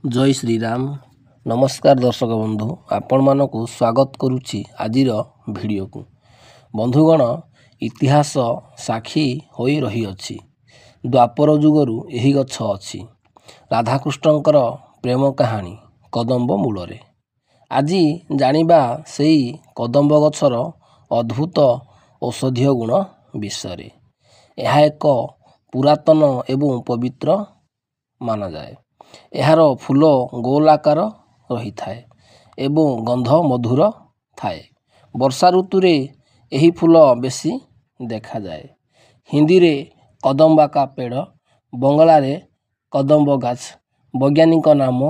जय श्री राम। नमस्कार दर्शक बंधु, आपण मानक स्वागत करुच्ची आजिर वीडियो को। बंधुगण, इतिहास साक्षी होई रही अछि। द्वापर जुगरु एही गछ अछि। राधाकृष्णंकर प्रेम कहानी कदम्ब मूलरे। आजी जानिबा सेई कदम्ब गछर अद्भुत औषधीय गुण विषय। यह एक पुरातन एवं पवित्र माना जाए। यार फूल गोल आकार रही थाए एवं गंध मधुर थाए। वर्षा ऋतु रे यही फूल बेसी देखा जाए। हिंदी रे कदम्बा का पेड़, बंगला रे कदम्ब गाछ। वैज्ञानिक नाम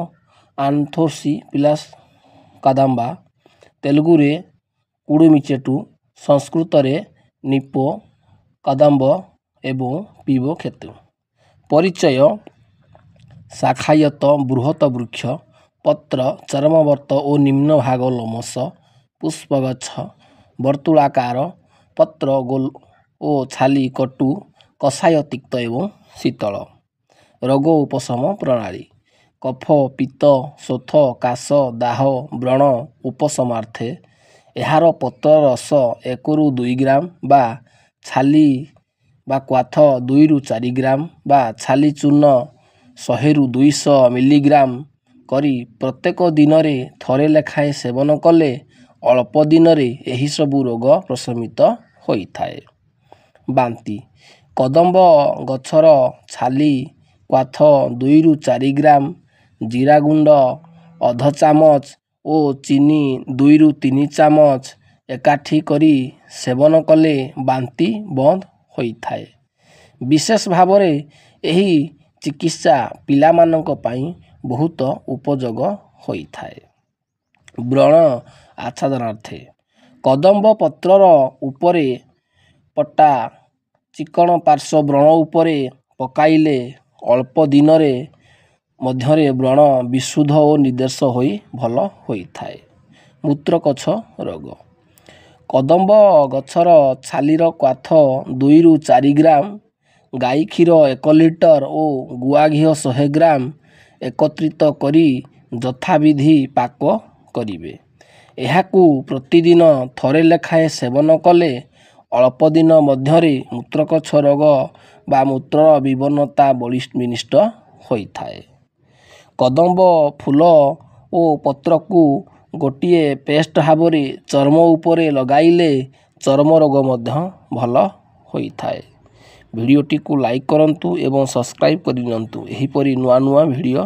आंथोसी पिलास कदम्बा। तेलुगु रे कुडुमिचेटू, संस्कृत रे निपो कदम्ब एवं पीबो क्षेत्र। परिचय: शाखायत बृहत वृक्ष, पत्र चरमवर्त और निम्न भाग लोमस। पुष्पगछ वर्तुलाकार, पत्र गोल और छाली कटु, कषाय तिक्त एवं शीतल। रोग उपशम प्रणाली: कफ, पित्त, शोथ, काश, दाह, व्रण उपशमार्थे यार पत्र रस 1 ରୁ 2 ग्राम बा छाली बा क्वाथ 2 ରୁ 4 ग्राम बा छाली चूर्ण 100 ରୁ 200 मिलीग्राम करी प्रत्येक दिन रे थरे लेखाएं सेवन कले अल्प दिन रे एही सबु रोग प्रशमित होई थाए। बांती: कदम्ब गछर छाली क्वाथ 2 ରୁ 4 ग्राम, जीरा गुंड अध चामच और चीनी 2 ରୁ 3 चामच एकाठी करी सेवन कले बांती बंद होई थाए। विशेष भावरे एही चिकित्सा पिला मानक पाई बहुत उपयोग होई थाए। व्रण आच्छादनार्थे: कदम्ब पत्रर उपरे पट्टा चिकण पार्श्व व्रण उपरे पकाइले अल्प दिन रे मध्यरे व्रण विशुद्ध और निर्देश होई भल होई थाए। मूत्रकछ रोग: कदम्ब गछर छालीर क्वाथ 2 ରୁ 4 ग्राम, गाई क्षीर 1 लिटर और गुआ घी 100 ग्राम एकत्रित करी यथाविधि पाक करिवे। एहाकू प्रतिदिन थरे लेखाएं सेवन कले अल्प दिन मध्यरे मूत्रकछ रोग बा मूत्र विवन्नता विनिष्ट होई थाए। कदम्ब फूल और पत्र को गोटिए पेस्ट भावरे चर्म उपरे लगाइले चर्म रोग मध्य भल होई थाए। वीडियोटी को लाइक करंतु एवं सब्सक्राइब करिनंतु एही परी नुआ नुआ वीडियो